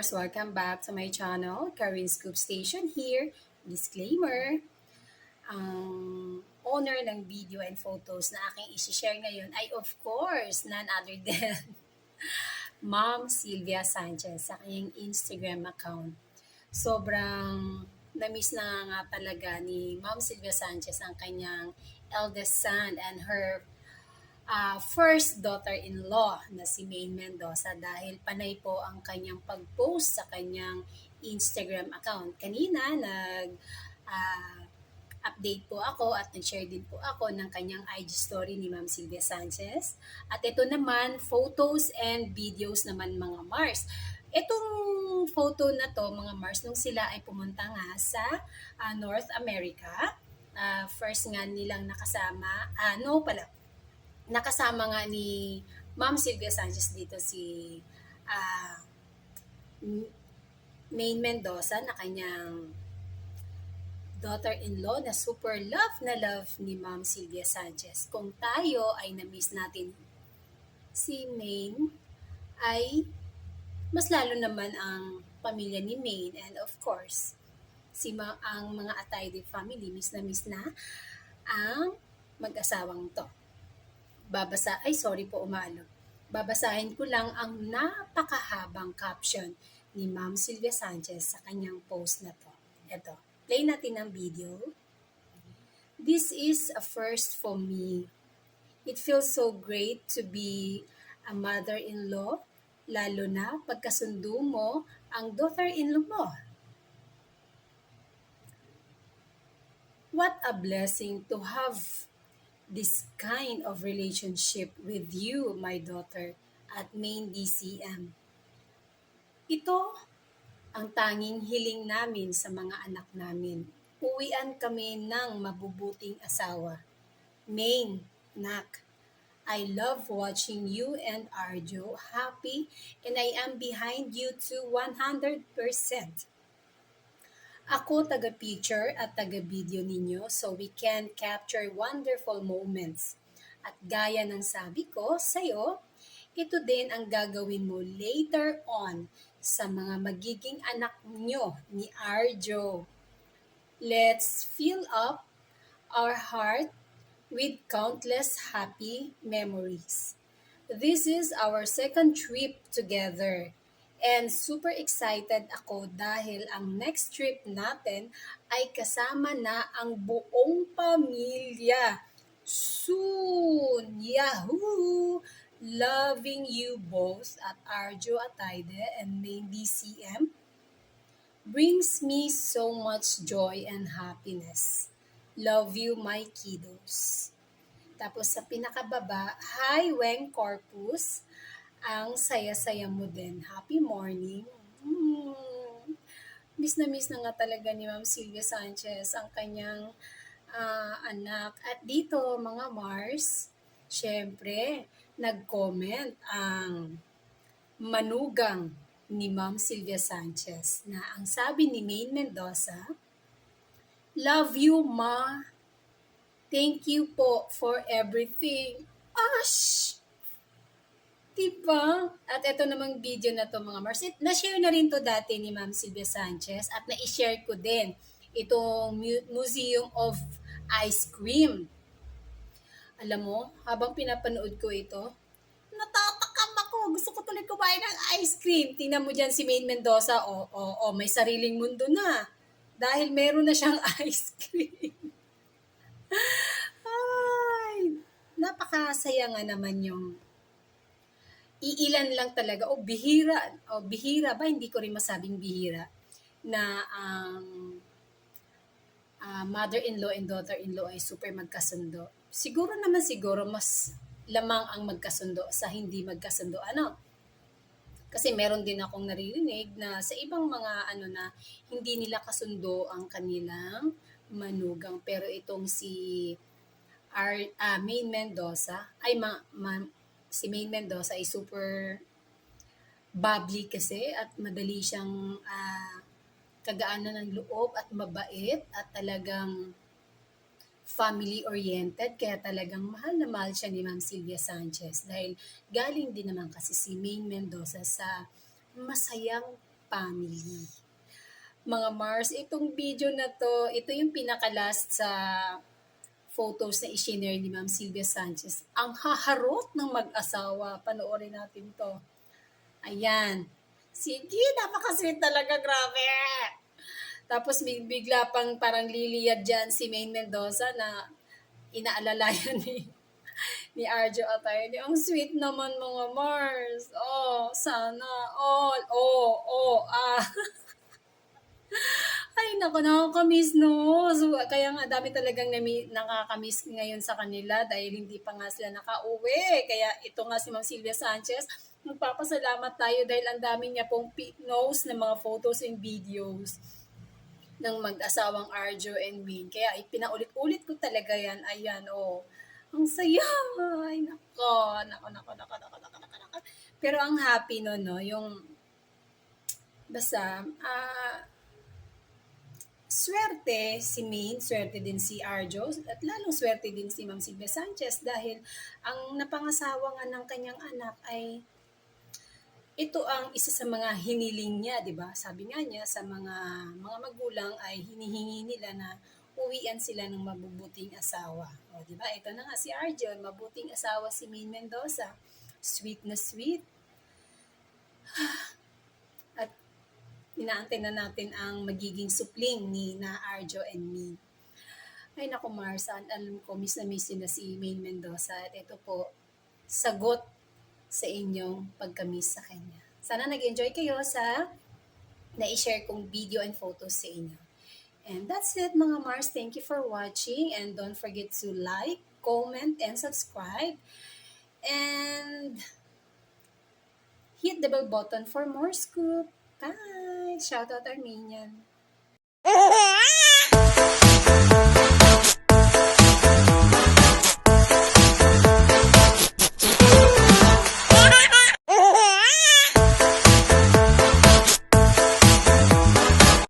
Mars, welcome back to my channel, Karin Scoop Station here. Disclaimer, ang owner ng video and photos na aking isi-share ngayon ay of course none other than Ma'am Sylvia Sanchez sa kanyang Instagram account. Sobrang na-miss na nga talaga ni Ma'am Sylvia Sanchez ang kanyang eldest son and her first daughter-in-law na si Maine Mendoza dahil panay po ang kanyang pag-post sa kanyang Instagram account. Kanina ah, update po ako at nag-share din po ako ng kanyang IG story ni Ma'am Sylvia Sanchez. At ito naman, photos and videos naman mga Mars. Itong photo na to mga Mars, nung sila ay pumunta nga sa North America, first nga nilang nakasama nga ni Ma'am Sylvia Sanchez dito si uh, Maine Mendoza na kanyang daughter-in-law na super love ni Ma'am Sylvia Sanchez. Kung tayo ay na-miss natin si Maine, ay mas lalo naman ang pamilya ni Maine and of course, ang mga Atayde family, miss na ang mag-asawang to. Babasahin ko lang ang napakahabang caption ni Ma'am Sylvia Sanchez sa kanyang post na to. Ito, play natin ang video. This is a first for me. It feels so great to be a mother-in-law, lalo na pagkasundo mo ang daughter-in-law mo. What a blessing to have this kind of relationship with you, my daughter, at Maine DCM. Ito ang tanging hiling namin sa mga anak namin. Uwian kami ng mabubuting asawa. Maine, nak, I love watching you and Arjo happy and I am behind you to 100%. Ako taga-picture at taga-video ninyo so we can capture wonderful moments. At gaya ng sabi ko sa'yo, ito din ang gagawin mo later on sa mga magiging anak nyo ni Arjo. Let's fill up our heart with countless happy memories. This is our second trip together. And super excited ako dahil ang next trip natin ay kasama na ang buong pamilya. Soon! Yahoo! Loving you both at Arjo Atayde and Maine DCM brings me so much joy and happiness. Love you, my kiddos. Tapos sa pinakababa, Hi Weng Corpus, ang saya-saya mo din. Happy morning. Miss na nga talaga ni Ma'am Sylvia Sanchez ang kanyang anak. At dito, mga Mars, syempre, nag-comment ang manugang ni Ma'am Sylvia Sanchez na ang sabi ni Maine Mendoza, Love you, Ma. Thank you po for everything. Ash! Diba? At ito namang video na to mga Mars. Na-share na rin to dati ni Ma'am Sylvia Sanchez at na-share ko din itong Museum of Ice Cream. Alam mo, habang pinapanood ko ito, natatakam ako. Gusto ko tuloy kumain ng ice cream. Tingnan mo dyan si Maine Mendoza. May sariling mundo na. Dahil meron na siyang ice cream. Ay, napakasaya nga naman yung iilan lang talaga bihira ba, hindi ko rin masabing bihira na ang mother-in-law and daughter-in-law ay super magkasundo. Siguro mas lamang ang magkasundo sa hindi magkasundo. Kasi meron din akong naririnig na sa ibang mga na hindi nila kasundo ang kanilang manugang. Pero itong si Maine Mendoza si Maine Mendoza ay super bubbly kasi at madali siyang kagaanan ng loob at mabait at talagang family-oriented. Kaya talagang mahal na mahal siya ni Ma'am Sylvia Sanchez dahil galing din naman kasi si Maine Mendoza sa masayang family. Mga Mars, itong video na to, ito yung pinaka-last sa photos na i-share ni Ma'am Sylvia Sanchez. Ang haharot ng mag-asawa. Panoorin natin to. Ayan. Sige, napaka-sweet talaga. Grabe. Tapos bigla pang parang liliyad dyan si Maine Mendoza na inaalalayan ni Arjo Atayde. Ang sweet naman mga Mars. Oh, sana all. Oh, oh, ah. Ay, naku, nakakamiss, no? So, kaya nga, dami talagang nakakamiss ngayon sa kanila dahil hindi pa nga sila nakauwi. Kaya ito nga si Ma'am Sylvia Sanchez, magpapasalamat tayo dahil ang dami niya pong knows ng mga photos and videos ng mag-asawang Arjo and Min. Kaya pinaulit-ulit ko talaga yan. Ayan, oh. Ang saya. Ay, nako. Nako. Pero ang happy no, no, yung basta, swerte si Min, swerte din si Arjo, at lalong swerte din si Ma'am Sylvia Sanchez dahil ang napangasawa nga ng kanyang anak ay ito ang isa sa mga hiniling niya, 'di ba? Sabi nga niya sa mga magulang ay hinihingi nila na uwian sila ng mabubuting asawa. O, 'di ba? Ito na nga si Arjo, mabuting asawa si Min Mendoza. Sweet na sweet. At inaantay na natin ang magiging supling ni na Arjo and Min. Ay naku Mars, alam ko miss na miss na si Maine Mendoza at ito po, sagot sa inyong pagka-miss sa kanya. Sana nag-enjoy kayo sa na-share kong video and photos sa inyo. And that's it mga Mars. Thank you for watching and don't forget to like, comment, and subscribe. And hit the bell button for more scoop. Bye! Shout out Armenian.